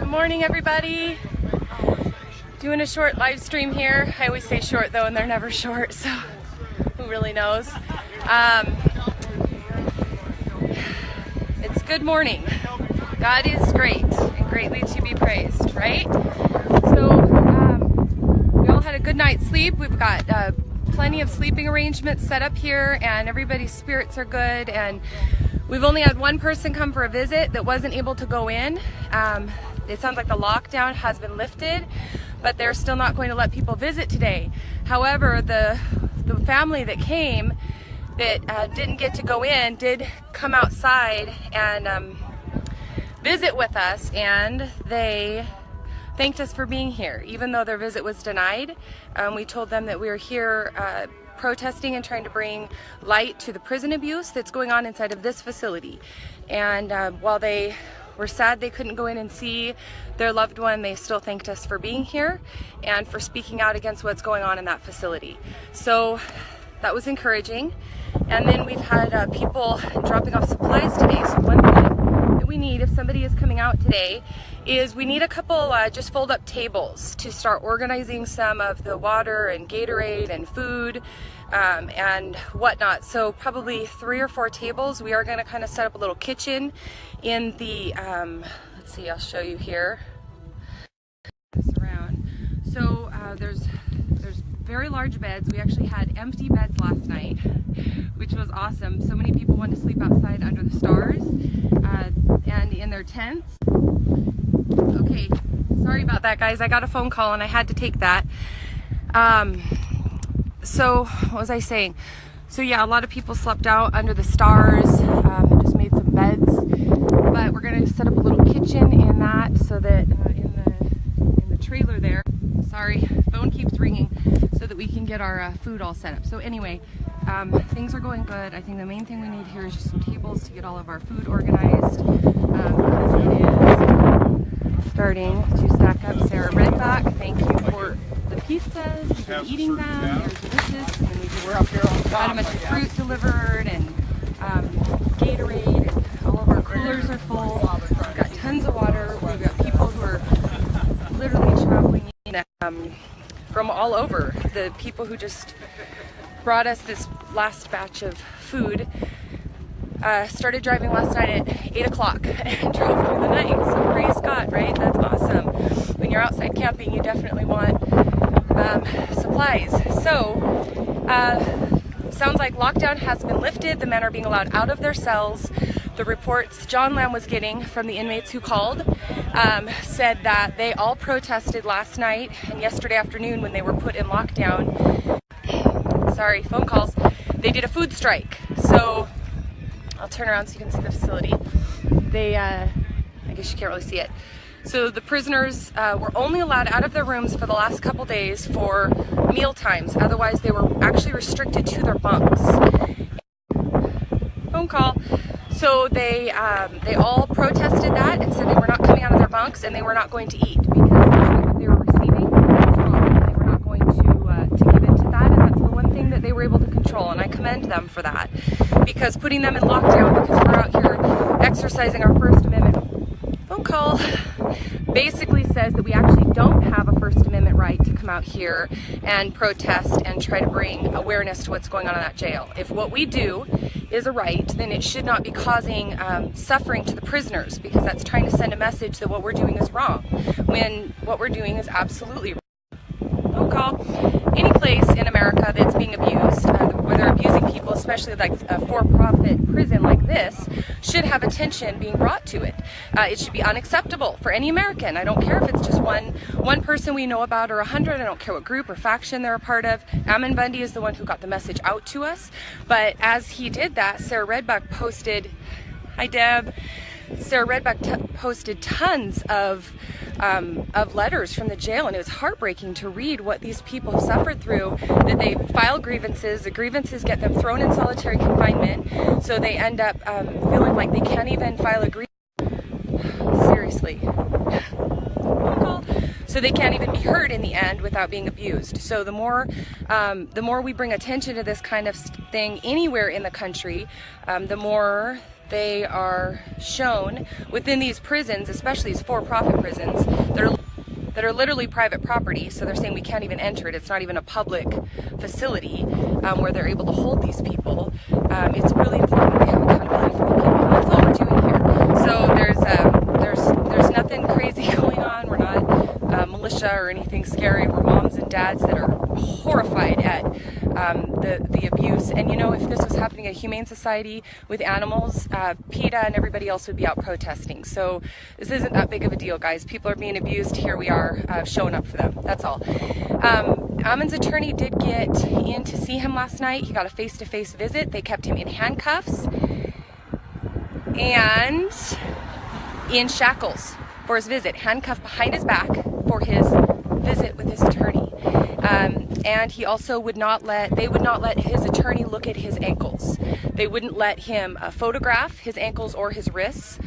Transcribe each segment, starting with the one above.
Good morning, everybody. Doing a short live stream here. I always say short though, and they're never short, so who really knows? It's good morning. God is great and greatly to be praised, right? So we all had a good night's sleep. We've got plenty of sleeping arrangements set up here, and everybody's spirits are good. And we've only had one person come for a visit that wasn't able to go in. It sounds like the lockdown has been lifted, but they're still not going to let people visit today. However, the family that came that didn't get to go in did come outside and visit with us, and they thanked us for being here, even though their visit was denied. We told them that we were here protesting and trying to bring light to the prison abuse that's going on inside of this facility. And while they were sad they couldn't go in and see their loved one, they still thanked us for being here and for speaking out against what's going on in that facility. So that was encouraging. And then we've had people dropping off supplies today. So one thing that we need, if somebody is coming out today, is we need a couple just fold up tables to start organizing some of the water and Gatorade and food and whatnot. So probably 3 or 4 tables. We are going to kind of set up a little kitchen in the, let's see, I'll show you here. This around. So there's very large beds. We actually had empty beds last night, which was awesome. So many people wanted to sleep outside under the stars and in their tents. Okay, sorry about that, guys. I got a phone call and I had to take that. So what was I saying? So yeah, a lot of people slept out under the stars and just made some beds. But we're gonna set up a little kitchen in that, so that in the trailer there. Sorry, phone keeps ringing, so that we can get our food all set up. So anyway, things are going good. I think the main thing we need here is just some tables to get all of our food organized. Because it is starting to stack up. Sarah Redback, thank you for the pizzas. We've been eating them. They're delicious. And then we got a bunch of fruit delivered and Gatorade, and all of our coolers are full. We've got tons of water. We've got people who are literally traveling from all over. The people who just brought us this last batch of food started driving last night at 8 o'clock and drove through the night. So praise God, right? That's awesome. When you're outside camping, you definitely want supplies. So sounds like lockdown has been lifted. The men are being allowed out of their cells. The reports John Lamb was getting from the inmates who called said that they all protested last night and yesterday afternoon when they were put in lockdown. Sorry, phone calls. They did a food strike. So I'll turn around so you can see the facility. They, I guess you can't really see it. So the prisoners were only allowed out of their rooms for the last couple days for meal times. Otherwise, they were actually restricted to their bunks. Phone call. So they all protested that and said they were not coming out of their bunks and they were not going to eat because what they were receiving was wrong, and they were not going to give in to that. And that's the one thing that they were able to control, and I commend them for that, because putting them in lockdown because we're out here exercising our First Amendment phone call basically says that we actually don't have a First Amendment right to come out here and protest and try to bring awareness to what's going on in that jail. If what we do is a right, then it should not be causing suffering to the prisoners, because that's trying to send a message that what we're doing is wrong, when what we're doing is absolutely wrong. Phone call. Any place in America that's being abused, where they're abusing people, especially like a for-profit prison like this, should have attention being brought to it. It should be unacceptable for any American. I don't care if it's just one person we know about or 100. I don't care what group or faction they're a part of. Ammon Bundy is the one who got the message out to us. But as he did that, Sarah Redback posted, hi Deb, Sarah Redback posted tons of letters from the jail, and it was heartbreaking to read what these people have suffered through, that they file grievances, the grievances get them thrown in solitary confinement, so they end up feeling like they can't even file a grievance. Seriously. so they can't even be heard in the end without being abused. So the more we bring attention to this kind of thing anywhere in the country, the more they are shown within these prisons, especially these for-profit prisons that are literally private property. So they're saying we can't even enter it. It's not even a public facility where they're able to hold these people. It's really important that they have accountability for the people. That's all we're doing here. So there's nothing crazy going on. We're not militia or anything scary. We're moms and dads that are horrified at the abuse. And you know, if this was happening at a humane society with animals, PETA and everybody else would be out protesting. So this isn't that big of a deal, guys. People are being abused. Here we are showing up for them. That's all. Ammon's attorney did get in to see him last night. He got a face-to-face visit. They kept him in handcuffs and in shackles for his visit, handcuffed behind his back for his visit with his attorney. And he also would not let his attorney look at his ankles. They wouldn't let him photograph his ankles or his wrists.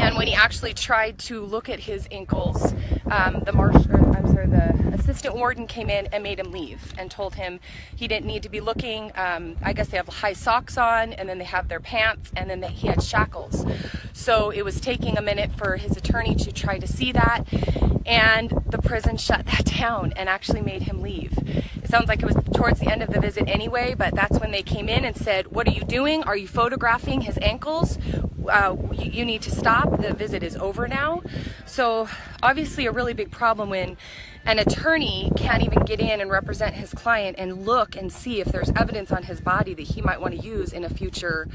And when he actually tried to look at his ankles, the assistant warden came in and made him leave and told him he didn't need to be looking. I guess they have high socks on, and then they have their pants, and then he had shackles. So it was taking a minute for his attorney to try to see that, and the prison shut that down and actually made him leave. It sounds like it was towards the end of the visit anyway, but that's when they came in and said, "What are you doing? Are you photographing his ankles? You need to stop. The visit is over now." So obviously a really big problem when an attorney can't even get in and represent his client and look and see if there's evidence on his body that he might want to use in a future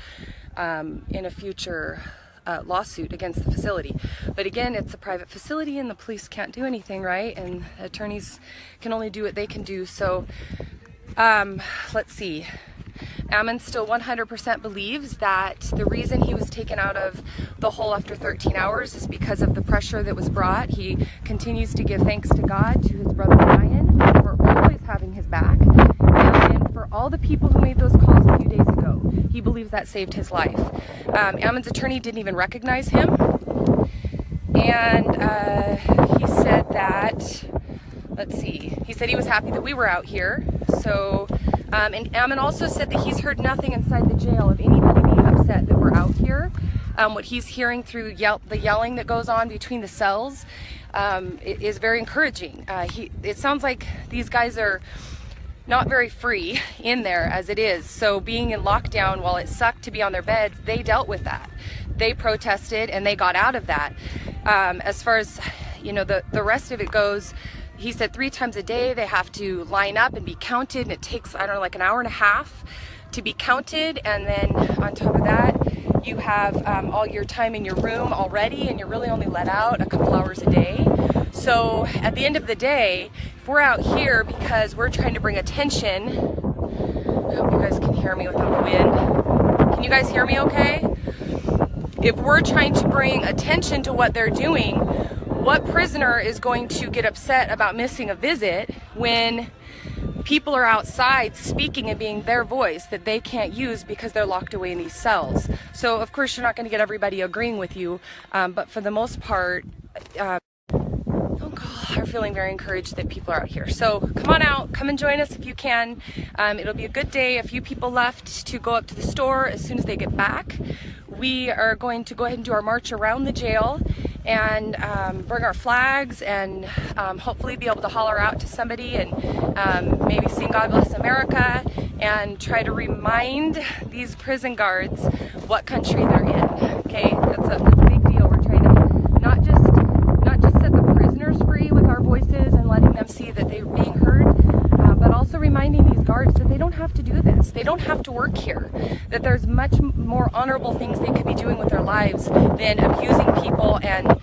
lawsuit against the facility. But again, it's a private facility and the police can't do anything, right? And attorneys can only do what they can do. So let's see. Ammon still 100% believes that the reason he was taken out of the hole after 13 hours is because of the pressure that was brought. He continues to give thanks to God, to his brother Ryan, for always having his back, and for all the people who made those calls a few days ago. He believes that saved his life. Ammon's attorney didn't even recognize him, and he said that, let's see, he said he was happy that we were out here. So and Ammon also said that he's heard nothing inside the jail of anybody being upset that we're out here. What he's hearing through the yelling that goes on between the cells is very encouraging. It sounds like these guys are not very free in there as it is. So being in lockdown, while it sucked to be on their beds, they dealt with that. They protested and they got out of that. As far as, you know, the rest of it goes, he said 3 times a day they have to line up and be counted, and it takes, I don't know, like an hour and a half to be counted. And then on top of that, you have all your time in your room already, and you're really only let out a couple hours a day. So at the end of the day, if we're out here because we're trying to bring attention, I hope you guys can hear me without the wind. Can you guys hear me okay? If we're trying to bring attention to what they're doing, what prisoner is going to get upset about missing a visit when people are outside speaking and being their voice that they can't use because they're locked away in these cells? So of course you're not going to get everybody agreeing with you, but for the most part, are feeling very encouraged that people are out here. So come on out, come and join us if you can. It'll be a good day. A few people left to go up to the store as soon as they get back. We are going to go ahead and do our march around the jail and bring our flags and hopefully be able to holler out to somebody and maybe sing God Bless America and try to remind these prison guards what country they're in. Okay, that's a big deal. We're trying to not just set the prisoners free with our voices and letting them see that they're being heard, but also reminding these guards that they don't have to do this. They don't have to work here. That there's much more honorable things they could be doing with their lives than abusing people and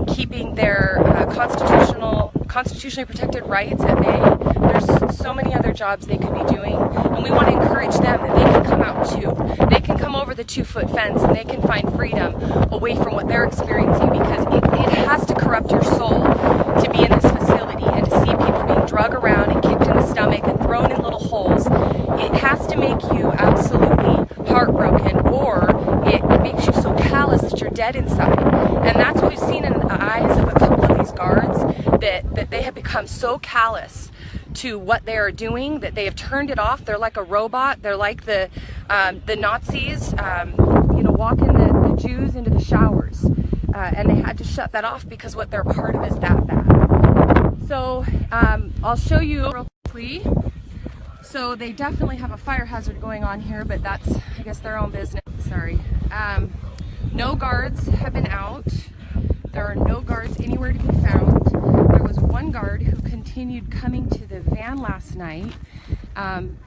keeping their constitutionally protected rights at bay. There's so many other jobs they could be doing, and we want to encourage them that they can come out too. They can come over the 2-foot fence and they can find freedom away from what they're experiencing, because it has to corrupt your soul to be in this facility and to see people being drug around and kicked in the stomach and thrown in little holes. It has to make you absolutely heartbroken, or it makes you so callous that you're dead inside. And that's what we've seen in the eyes of a couple of these guards, that they have become so callous to what they are doing that they have turned it off. They're like a robot. They're like the Nazis, you know, walking the Jews into the showers. And they had to shut that off because what they're part of is that bad. So I'll show you real quickly. So they definitely have a fire hazard going on here, but that's, I guess, their own business. Sorry. No guards have been out. There are no guards anywhere to be found. There was one guard who continued coming to the van last night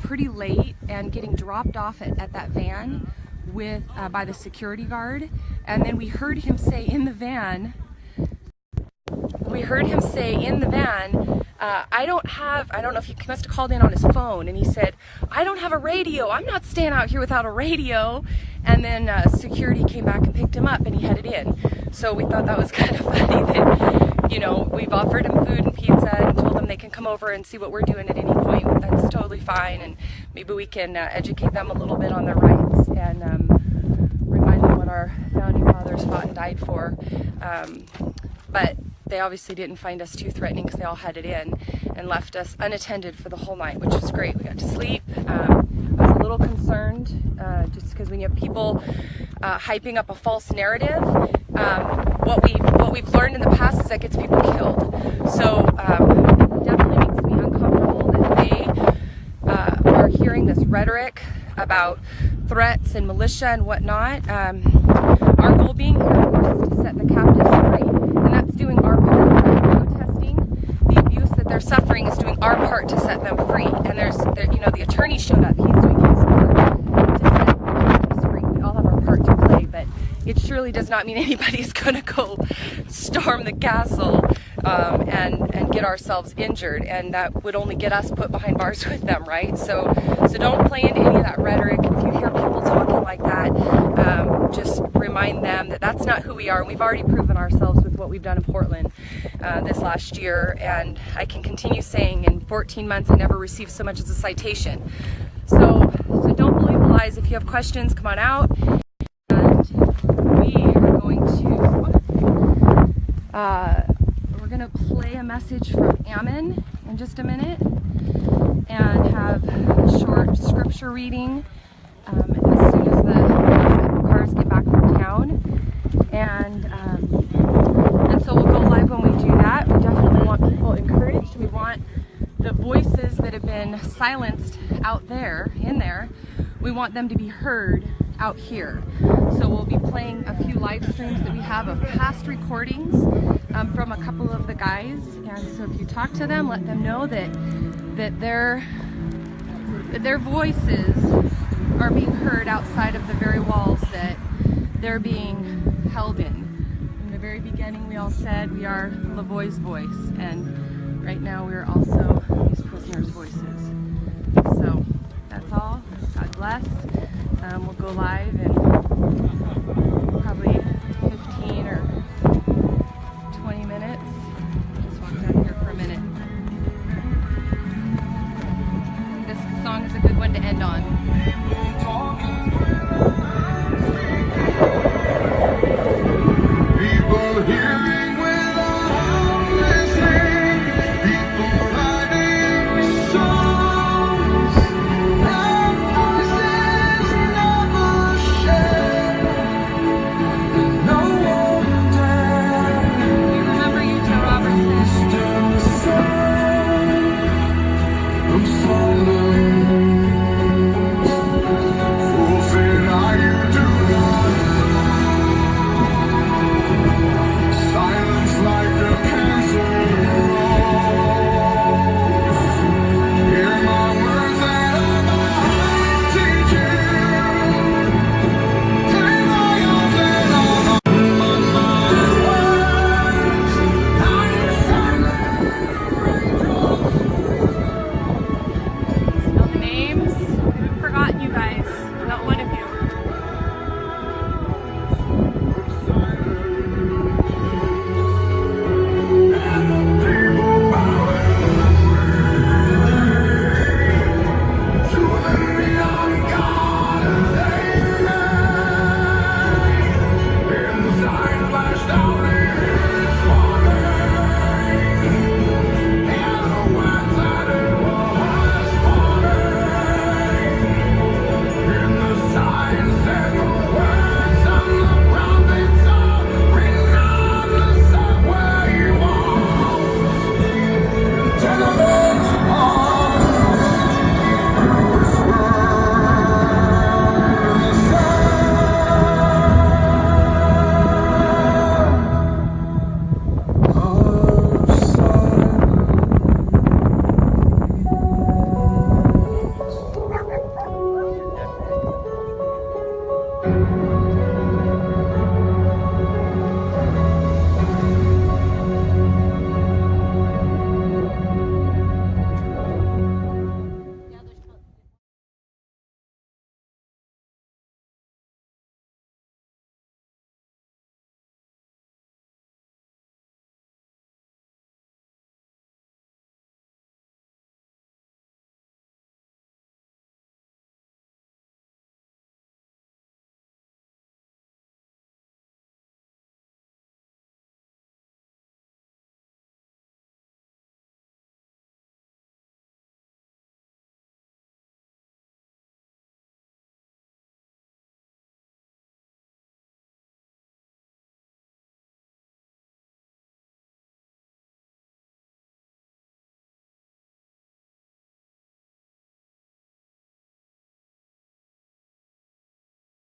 pretty late and getting dropped off at that van with by the security guard. And then we heard him say in the van, I don't know if he must have called in on his phone, and he said, I don't have a radio. I'm not staying out here without a radio. And then security came back and picked him up, and he headed in. So we thought that was kind of funny that, you know, we've offered him food and pizza and told them they can come over and see what we're doing at any point. That's totally fine, and maybe we can educate them a little bit on their rights and remind them what our founding fathers fought and died for. But they obviously didn't find us too threatening because they all headed in and left us unattended for the whole night, which was great. We got to sleep. I was a little concerned just because when you have people hyping up a false narrative, what we've learned in the past is that gets people killed. So it definitely makes me uncomfortable that they are hearing this rhetoric about threats and militia and whatnot. Our goal being here, of course, is to set the captives free, and that's doing our part. Protesting the abuse that they're suffering is doing our part to set them free. And you know, the attorney showed up. He's doing his part to set the captives free. We all have our part to play, but it surely does not mean anybody's going to go storm the castle and get ourselves injured, and that would only get us put behind bars with them, right? So don't play into any of that rhetoric. If you hear people talking like that, just remind them that that's not who we are. We've already proven ourselves with what we've done in Portland this last year, and I can continue saying in 14 months I never received so much as a citation. So don't believe the lies. If you have questions, come on out. We are going to play a message from Ammon in just a minute and have a short scripture reading as soon as the last couple cars get back from town. And so we'll go live when we do that. We definitely want people encouraged. We want the voices that have been silenced out there, we want them to be heard out here. So we'll be playing a few live streams that we have of past recordings from a couple of the guys, and so if you talk to them, let them know that their voices are being heard outside of the very walls that they're being held in. In the very beginning, we all said we are Lavoie's voice, and right now we are also these prisoners' voices. So that's all. God bless. We'll go live and